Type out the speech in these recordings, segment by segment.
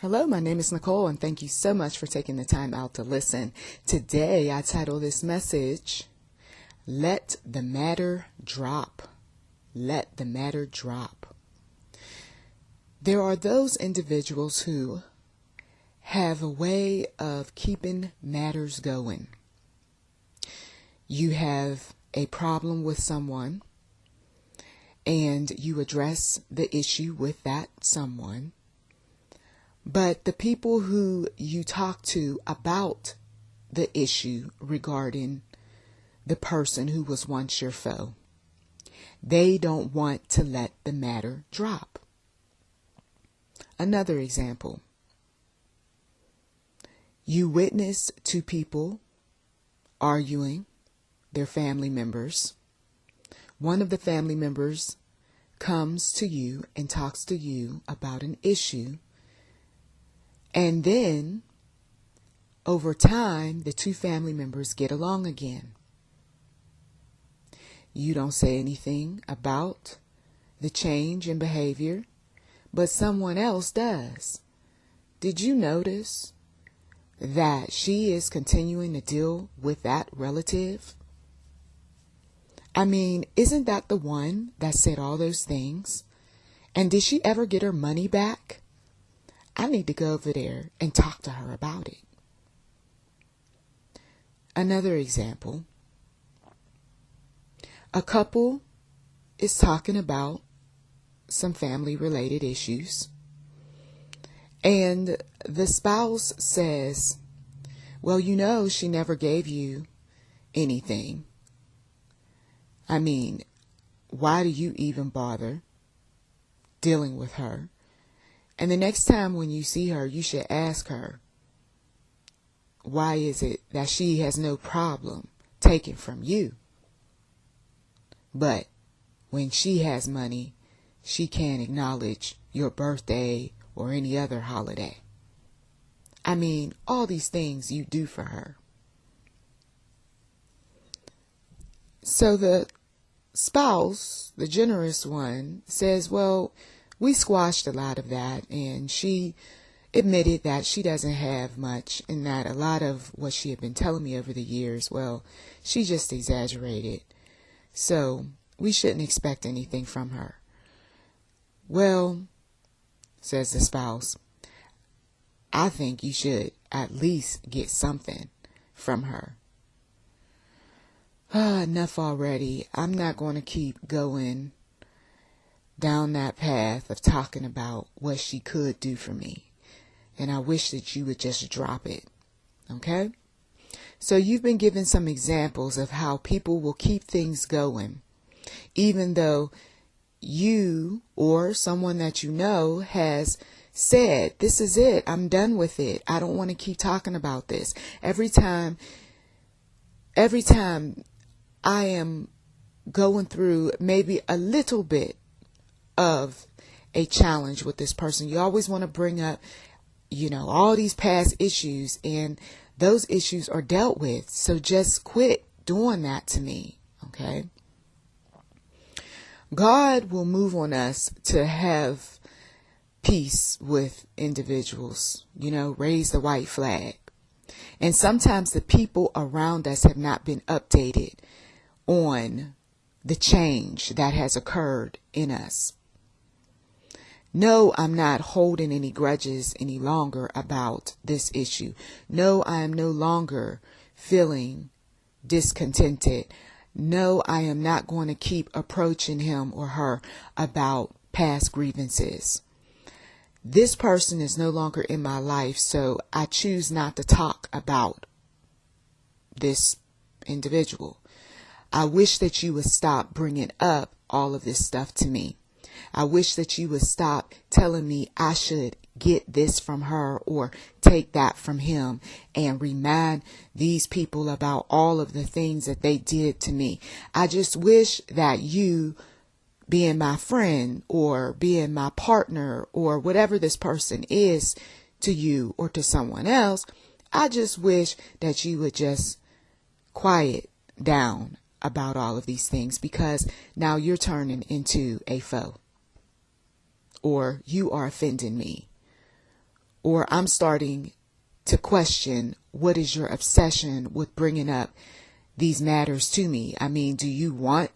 Hello, my name is Nicole, and thank you so much for taking the time out to listen. Today, I title this message, Let the Matter Drop. Let the matter drop. There are those individuals who have a way of keeping matters going. You have a problem with someone, and you address the issue with that someone. But the people who you talk to about the issue regarding the person who was once your foe, they don't want to let the matter drop. Another example. You witness two people arguing, their family members. One of the family members comes to you and talks to you about an issue. And then, over time, the two family members get along again. You don't say anything about the change in behavior, but someone else does. Did you notice that she is continuing to deal with that relative? I mean, isn't that the one that said all those things? And did she ever get her money back? I need to go over there and talk to her about it. Another example. A couple is talking about some family-related issues. And the spouse says, well, you know, she never gave you anything. I mean, why do you even bother dealing with her? And the next time when you see her, you should ask her, why is it that she has no problem taking from you? But when she has money, she can't acknowledge your birthday or any other holiday. I mean, all these things you do for her. So the spouse, the generous one, says, well, we squashed a lot of that, and she admitted that she doesn't have much, and that a lot of what she had been telling me over the years, well, she just exaggerated. So we shouldn't expect anything from her. Well, says the spouse, I think you should at least get something from her. Enough already. I'm not going to keep going down that path of talking about what she could do for me. And I wish that you would just drop it. Okay? So you've been given some examples of how people will keep things going, even though you or someone that you know has said, this is it. I'm done with it. I don't want to keep talking about this. Every time I am going through maybe a little bit of a challenge with this person, you always want to bring up, all these past issues, and those issues are dealt with. So just quit doing that to me. Okay. God will move on us to have peace with individuals, raise the white flag. And sometimes the people around us have not been updated on the change that has occurred in us. No, I'm not holding any grudges any longer about this issue. No, I am no longer feeling discontented. No, I am not going to keep approaching him or her about past grievances. This person is no longer in my life, so I choose not to talk about this individual. I wish that you would stop bringing up all of this stuff to me. I wish that you would stop telling me I should get this from her or take that from him, and remind these people about all of the things that they did to me. I just wish that you, being my friend or being my partner or whatever this person is to you or to someone else, I just wish that you would just quiet down about all of these things, because now you're turning into a foe, or you are offending me, or I'm starting to question, what is your obsession with bringing up these matters to me? I mean, do you want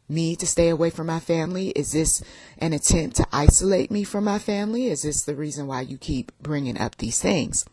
me to stay away from my family? Is this an attempt to isolate me from my family? Is this the reason why you keep bringing up these things?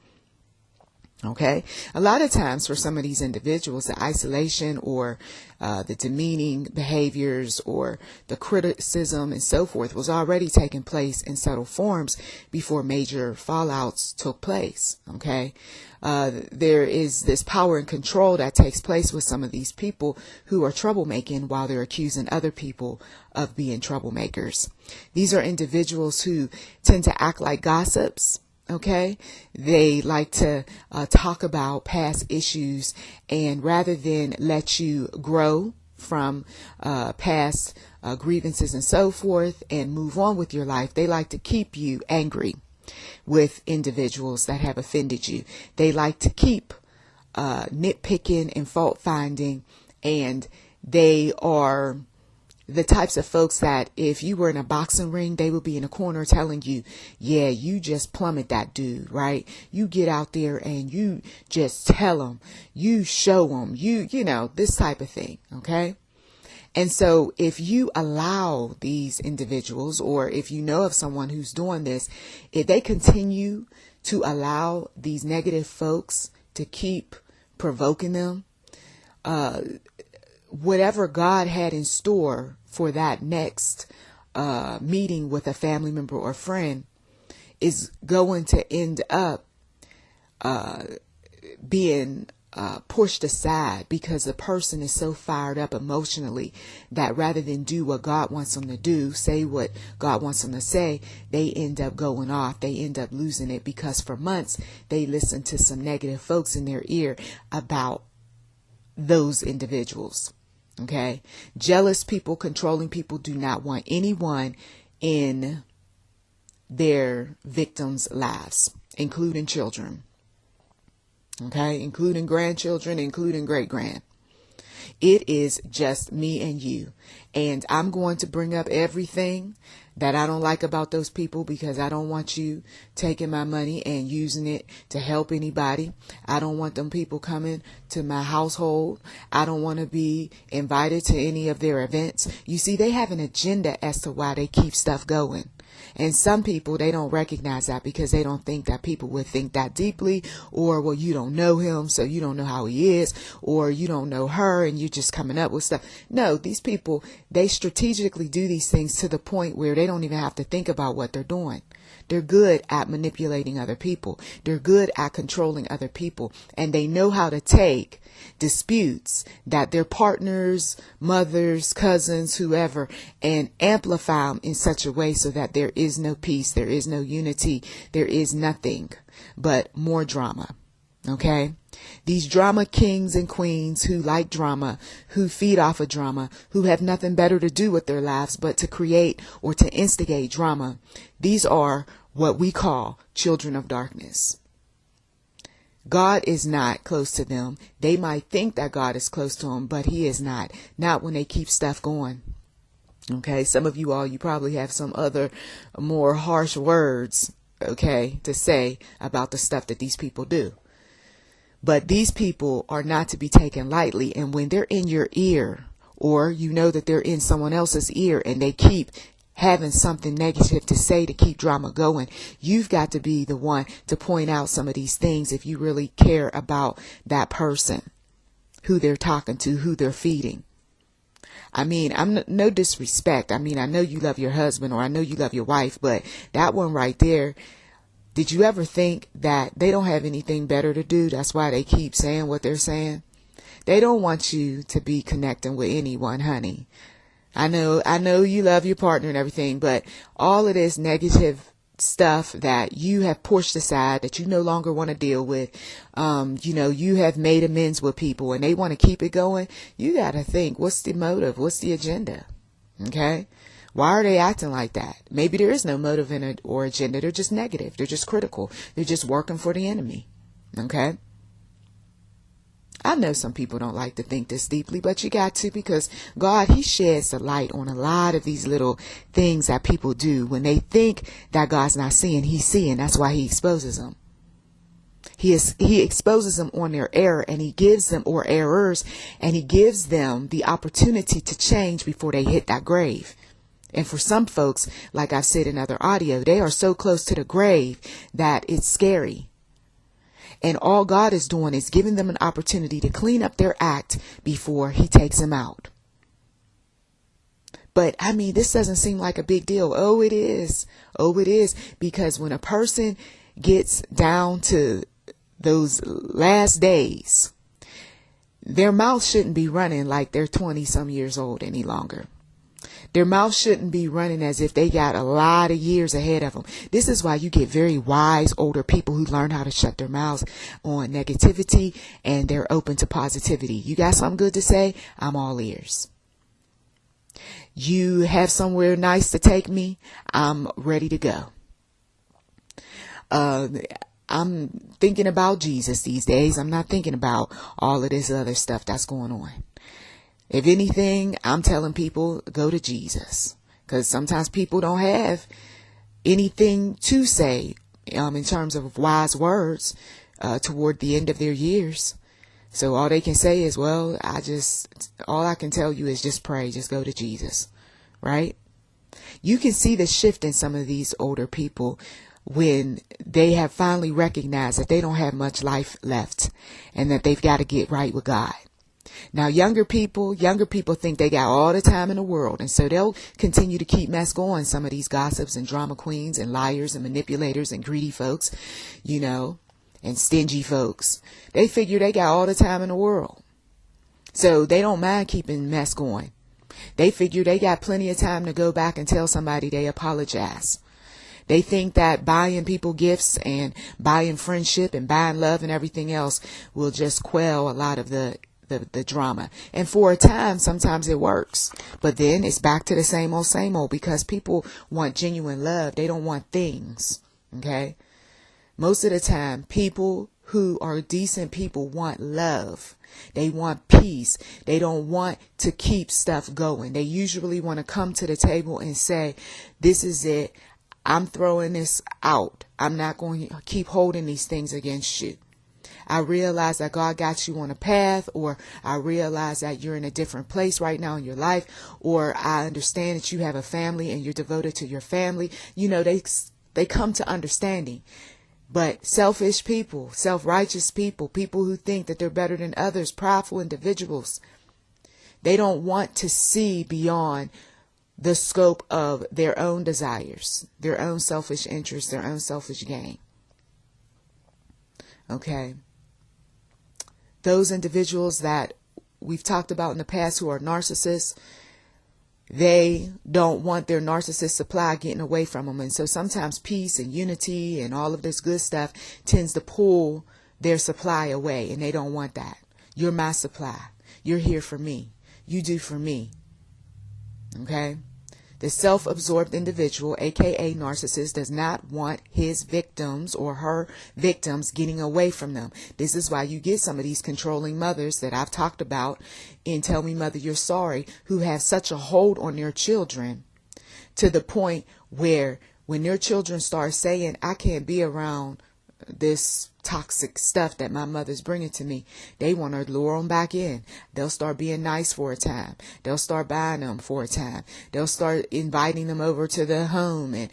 Okay. A lot of times for some of these individuals, the isolation or the demeaning behaviors or the criticism and so forth was already taking place in subtle forms before major fallouts took place. Okay. There is this power and control that takes place with some of these people who are troublemaking while they're accusing other people of being troublemakers. These are individuals who tend to act like gossips. Okay, they like to talk about past issues, and rather than let you grow from past grievances and so forth and move on with your life, they like to keep you angry with individuals that have offended you. They like to keep nitpicking and fault finding, and they are the types of folks that if you were in a boxing ring, they would be in a corner telling you, yeah, you just plummet that dude, right? You get out there and you just tell them, you show them, you know, this type of thing. Okay. And so if you allow these individuals, or if you know of someone who's doing this, if they continue to allow these negative folks to keep provoking them, whatever God had in store for that next meeting with a family member or friend is going to end up being pushed aside, because the person is so fired up emotionally that rather than do what God wants them to do, say what God wants them to say, they end up going off. They end up losing it because for months they listen to some negative folks in their ear about those individuals. Okay. Jealous people, controlling people do not want anyone in their victims' lives, including children. Okay. Including grandchildren, including great-grand. It is just me and you. And I'm going to bring up everything that I don't like about those people, because I don't want you taking my money and using it to help anybody. I don't want them people coming to my household. I don't want to be invited to any of their events. You see, they have an agenda as to why they keep stuff going. And some people, they don't recognize that because they don't think that people would think that deeply, or, well, you don't know him, so you don't know how he is, or you don't know her and you're just coming up with stuff. No, these people, they strategically do these things to the point where they don't even have to think about what they're doing. They're good at manipulating other people. They're good at controlling other people. And they know how to take disputes that their partners, mothers, cousins, whoever, and amplify them in such a way so that there is no peace, there is no unity, there is nothing but more drama. Okay? These drama kings and queens who like drama, who feed off of drama, who have nothing better to do with their lives but to create or to instigate drama. These are what we call children of darkness. God is not close to them. They might think that God is close to them, but he is not. Not when they keep stuff going. Okay, some of you all, you probably have some other more harsh words, okay, to say about the stuff that these people do. But these people are not to be taken lightly. And when they're in your ear, or you know that they're in someone else's ear and they keep having something negative to say to keep drama going, you've got to be the one to point out some of these things if you really care about that person, who they're talking to, who they're feeding. I mean, I'm no disrespect. I mean, I know you love your husband, or I know you love your wife, but that one right there, did you ever think that they don't have anything better to do? That's why they keep saying what they're saying. They don't want you to be connecting with anyone, honey. I know you love your partner and everything, but all of this negative stuff that you have pushed aside, that you no longer want to deal with, you have made amends with people and they want to keep it going. You got to think, what's the motive? What's the agenda? Okay. Why are they acting like that? Maybe there is no motive in it or agenda. They're just negative. They're just critical. They're just working for the enemy. Okay. I know some people don't like to think this deeply, but you got to, because God, he sheds the light on a lot of these little things that people do. When they think that God's not seeing, he's seeing. That's why he exposes them. He exposes them on their error, and he gives them, or errors, and he gives them the opportunity to change before they hit that grave. And for some folks, like I've said in other audio, they are so close to the grave that it's scary. And all God is doing is giving them an opportunity to clean up their act before he takes them out. But I mean, this doesn't seem like a big deal. Oh, it is. Oh, it is. Because when a person gets down to those last days, their mouth shouldn't be running like they're 20 some years old any longer. Their mouth shouldn't be running as if they got a lot of years ahead of them. This is why you get very wise older people who learn how to shut their mouths on negativity, and they're open to positivity. You got something good to say? I'm all ears. You have somewhere nice to take me? I'm ready to go. I'm thinking about Jesus these days. I'm not thinking about all of this other stuff that's going on. If anything, I'm telling people, go to Jesus, because sometimes people don't have anything to say in terms of wise words toward the end of their years. So all they can say is, well, all I can tell you is just pray, just go to Jesus, right? You can see the shift in some of these older people when they have finally recognized that they don't have much life left and that they've got to get right with God. Now, younger people think they got all the time in the world. And so they'll continue to keep mess going. Some of these gossips and drama queens and liars and manipulators and greedy folks, and stingy folks. They figure they got all the time in the world. So they don't mind keeping mess going. They figure they got plenty of time to go back and tell somebody they apologize. They think that buying people gifts and buying friendship and buying love and everything else will just quell a lot of the drama. And for a time, sometimes it works. But then it's back to the same old, because people want genuine love. They don't want things. Okay? Most of the time, people who are decent people want love. They want peace. They don't want to keep stuff going. They usually want to come to the table and say, this is it. I'm throwing this out. I'm not going to keep holding these things against you. I realize that God got you on a path, or I realize that you're in a different place right now in your life, or I understand that you have a family and you're devoted to your family. They come to understanding. But selfish people, self-righteous people, people who think that they're better than others, prideful individuals, they don't want to see beyond the scope of their own desires, their own selfish interests, their own selfish gain. Okay. Those individuals that we've talked about in the past who are narcissists, they don't want their narcissist supply getting away from them. And so sometimes peace and unity and all of this good stuff tends to pull their supply away, and they don't want that. You're my supply. You're here for me. You do for me. Okay? The self-absorbed individual, aka narcissist, does not want his victims or her victims getting away from them. This is why you get some of these controlling mothers that I've talked about in Tell Me Mother You're Sorry, who have such a hold on their children to the point where when their children start saying, I can't be around this toxic stuff that my mother's bringing to me, they want to lure them back in. They'll start being nice for a time. They'll start buying them for a time. They'll start inviting them over to the home and,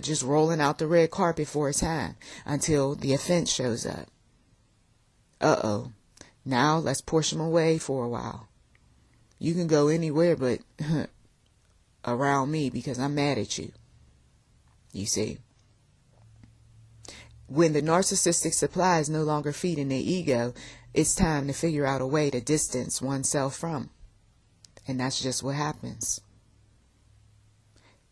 just rolling out the red carpet for a time until the offense shows up. Uh-oh. Now let's push them away for a while. You can go anywhere but around me because I'm mad at you. You see? When the narcissistic supply is no longer feeding their ego, it's time to figure out a way to distance oneself from. And that's just what happens.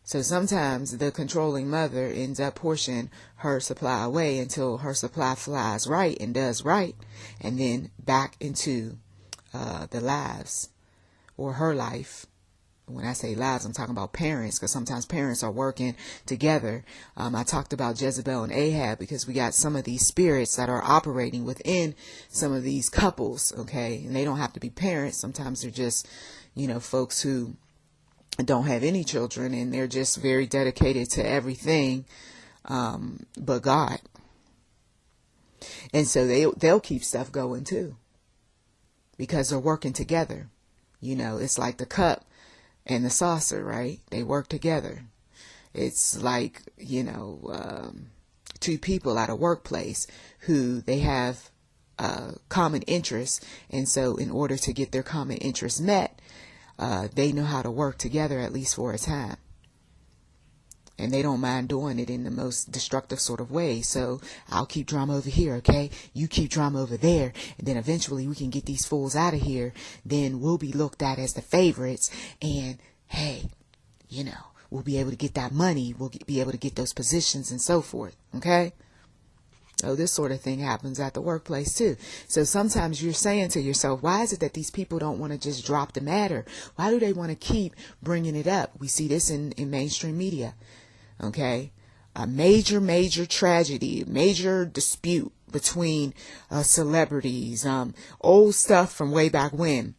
So sometimes the controlling mother ends up pushing her supply away until her supply flies right and does right, and then back into the lives or her life When I say lives, I'm talking about parents, because sometimes parents are working together. I talked about Jezebel and Ahab because we got some of these spirits that are operating within some of these couples, okay? And they don't have to be parents. Sometimes they're just, folks who don't have any children, and they're just very dedicated to everything but God. And so they'll keep stuff going too, because they're working together. It's like the cup and the saucer, right? They work together. It's like, two people at a workplace who they have common interests. And so in order to get their common interests met, they know how to work together, at least for a time. And they don't mind doing it in the most destructive sort of way. So I'll keep drama over here, okay? You keep drama over there. And then eventually we can get these fools out of here. Then we'll be looked at as the favorites. And hey, we'll be able to get that money. We'll be able to get those positions and so forth, okay? Oh, this sort of thing happens at the workplace too. So sometimes you're saying to yourself, why is it that these people don't want to just drop the matter? Why do they want to keep bringing it up? We see this in mainstream media. Okay, a major tragedy, major dispute between celebrities, old stuff from way back when.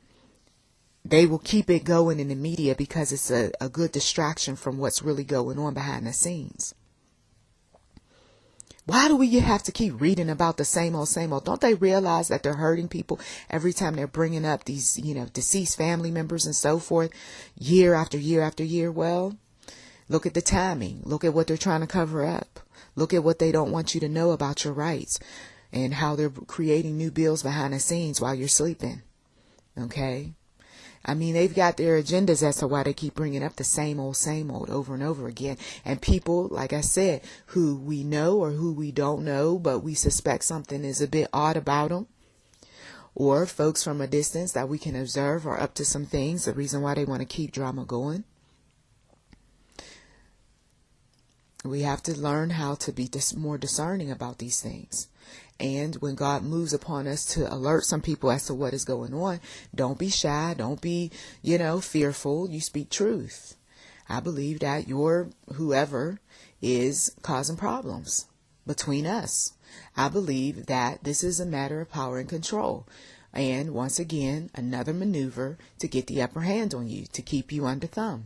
They will keep it going in the media because it's a good distraction from what's really going on behind the scenes. Why do we have to keep reading about the same old? Don't they realize that they're hurting people every time they're bringing up these, deceased family members and so forth, year after year after year? Well, look at the timing. Look at what they're trying to cover up. Look at what they don't want you to know about your rights and how they're creating new bills behind the scenes while you're sleeping. Okay? I mean, they've got their agendas as to why they keep bringing up the same old over and over again. And people, like I said, who we know or who we don't know, but we suspect something is a bit odd about them, or folks from a distance that we can observe are up to some things, the reason why they want to keep drama going. We have to learn how to be more discerning about these things. And when God moves upon us to alert some people as to what is going on, don't be shy. Don't be, fearful. You speak truth. I believe that whoever is causing problems between us. I believe that this is a matter of power and control. And once again, another maneuver to get the upper hand on you, to keep you under thumb.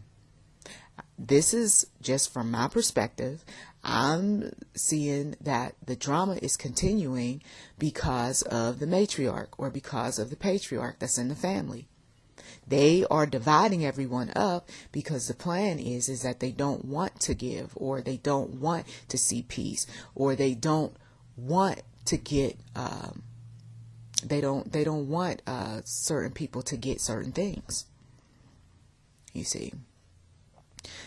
This is just from my perspective. I'm seeing that the drama is continuing because of the matriarch or because of the patriarch that's in the family. They are dividing everyone up because the plan is that they don't want to give, or they don't want to see peace, or they don't want to get they don't want certain people to get certain things. You see.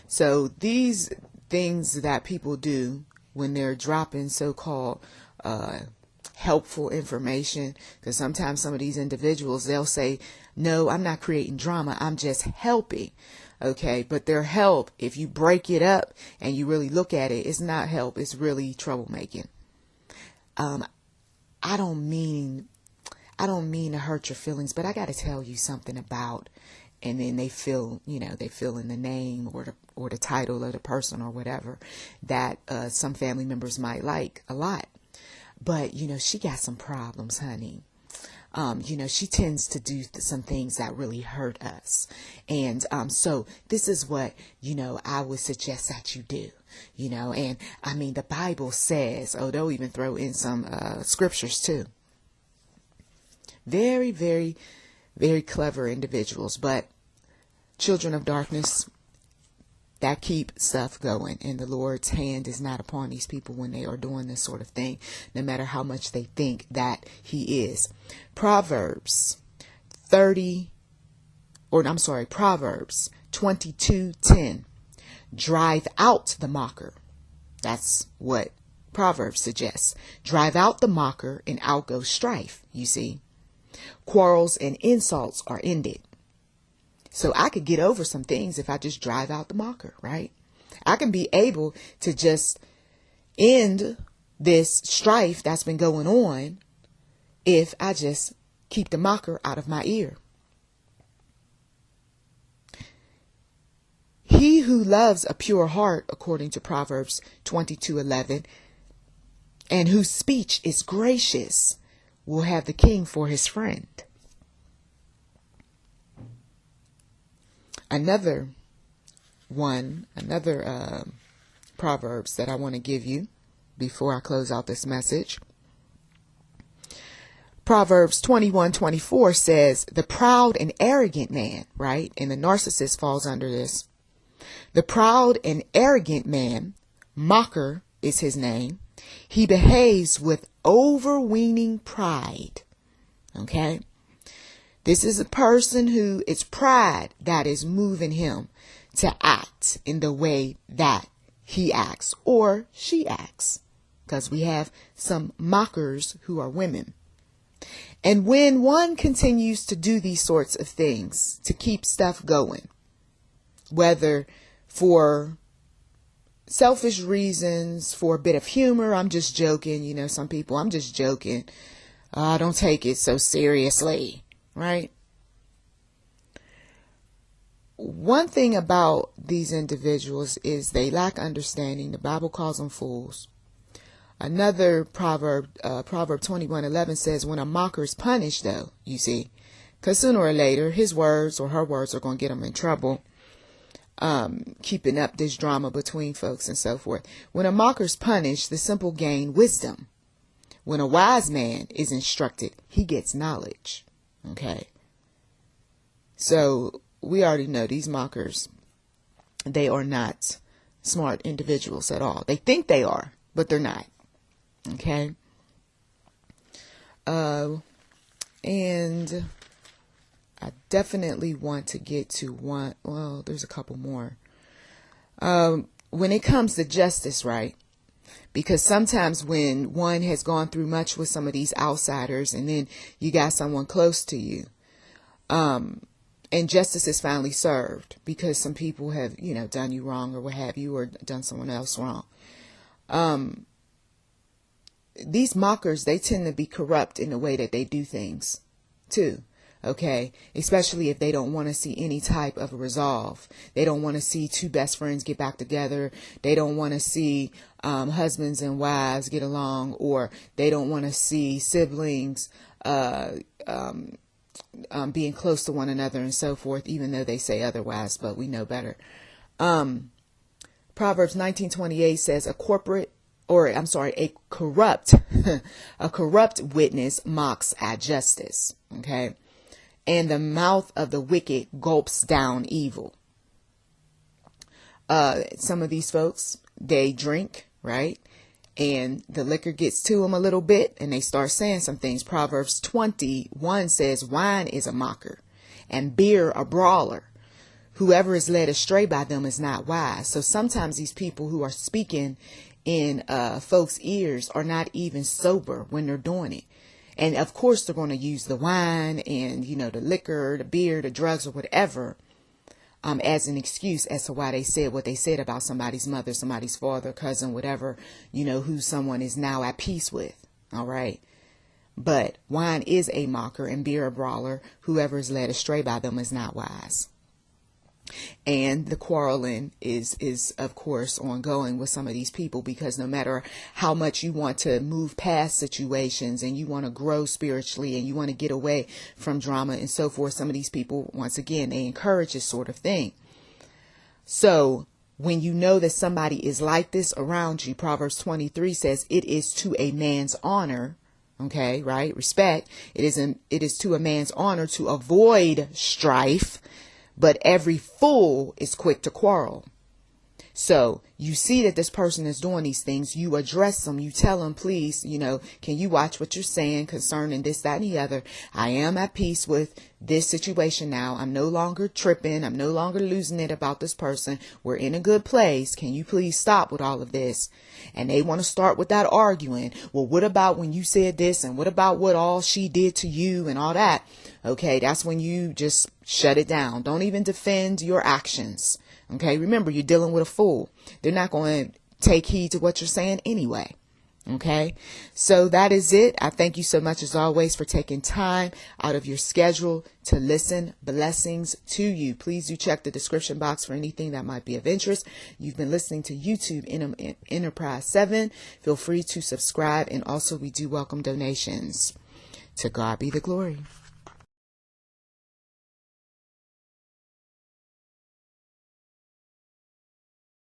So these things that people do when they're dropping so-called helpful information, because sometimes some of these individuals, they'll say, no, I'm not creating drama, I'm just helping. Okay, but their help, if you break it up and you really look at it, it's not help, it's really troublemaking. I don't mean to hurt your feelings, but I got to tell you something about, and then they fill in the name or the title of the person or whatever that some family members might like a lot. But, she got some problems, honey. She tends to do some things that really hurt us. And so this is what, I would suggest that you do, and I mean, the Bible says, they'll even throw in some scriptures too. Very, very, very clever individuals, but children of darkness that keep stuff going, and the Lord's hand is not upon these people when they are doing this sort of thing, no matter how much they think that he is. Proverbs 22:10. Drive out the mocker. That's what Proverbs suggests. Drive out the mocker and out goes strife, you see. Quarrels and insults are ended. So I could get over some things if I just drive out the mocker, right? I can be able to just end this strife that's been going on if I just keep the mocker out of my ear. He who loves a pure heart, according to Proverbs 22:11, and whose speech is gracious, will have the king for his friend. Another Proverbs that I want to give you before I close out this message. Proverbs 21:24 says, the proud and arrogant man, right? And the narcissist falls under this. The proud and arrogant man, mocker is his name. He behaves with overweening pride. Okay? This is a person who it's pride that is moving him to act in the way that he acts or she acts. Because we have some mockers who are women. And when one continues to do these sorts of things to keep stuff going, whether for selfish reasons, for a bit of humor, I'm just joking, some people, I'm just joking. Don't take it so seriously, right? One thing about these individuals is they lack understanding. The Bible calls them fools. Another proverb 21:11 says, when a mocker is punished, though, you see, because sooner or later his words or her words are going to get him in trouble, keeping up this drama between folks and so forth. When a mocker is punished, the simple gain wisdom. When a wise man is instructed, he gets knowledge. Okay. So we already know these mockers, they are not smart individuals at all. They think they are, but they're not. Okay. And I definitely want to get to one. Well, there's a couple more. When it comes to justice, right? Because sometimes when one has gone through much with some of these outsiders and then you got someone close to you, and justice is finally served because some people have, done you wrong or what have you, or done someone else wrong. These mockers, they tend to be corrupt in the way that they do things too. Okay. Especially if they don't want to see any type of resolve. They don't want to see two best friends get back together. They don't want to see husbands and wives get along, or they don't want to see siblings being close to one another and so forth, even though they say otherwise, but we know better. Proverbs 19:28 says a corrupt witness mocks at justice. Okay. And the mouth of the wicked gulps down evil. Some of these folks, they drink, right? And the liquor gets to them a little bit and they start saying some things. Proverbs 21 says wine is a mocker and beer a brawler. Whoever is led astray by them is not wise. So sometimes these people who are speaking in folks' ears are not even sober when they're doing it. And of course, they're going to use the wine and, the liquor, the beer, the drugs or whatever as an excuse as to why they said what they said about somebody's mother, somebody's father, cousin, whatever, who someone is now at peace with. All right. But wine is a mocker and beer a brawler. Whoever is led astray by them is not wise. And the quarreling is of course ongoing with some of these people, because no matter how much you want to move past situations and you want to grow spiritually and you want to get away from drama and so forth, some of these people, once again, they encourage this sort of thing. So when you know that somebody is like this around you, Proverbs 23 says it is to a man's honor. Okay, right? Respect. It is to a man's honor to avoid strife. But every fool is quick to quarrel. So you see that this person is doing these things. You address them. You tell them, please, can you watch what you're saying concerning this, that, and the other? I am at peace with this situation now. I'm no longer tripping. I'm no longer losing it about this person. We're in a good place. Can you please stop with all of this? And they want to start with that arguing. Well, what about when you said this? And what about what all she did to you and all that? Okay, that's when you just shut it down. Don't even defend your actions. Okay, remember, you're dealing with a fool. They're not going to take heed to what you're saying anyway. Okay, so that is it. I thank you so much as always for taking time out of your schedule to listen. Blessings to you. Please do check the description box for anything that might be of interest. You've been listening to YouTube Enterprise 7. Feel free to subscribe, and also we do welcome donations. To God be the glory.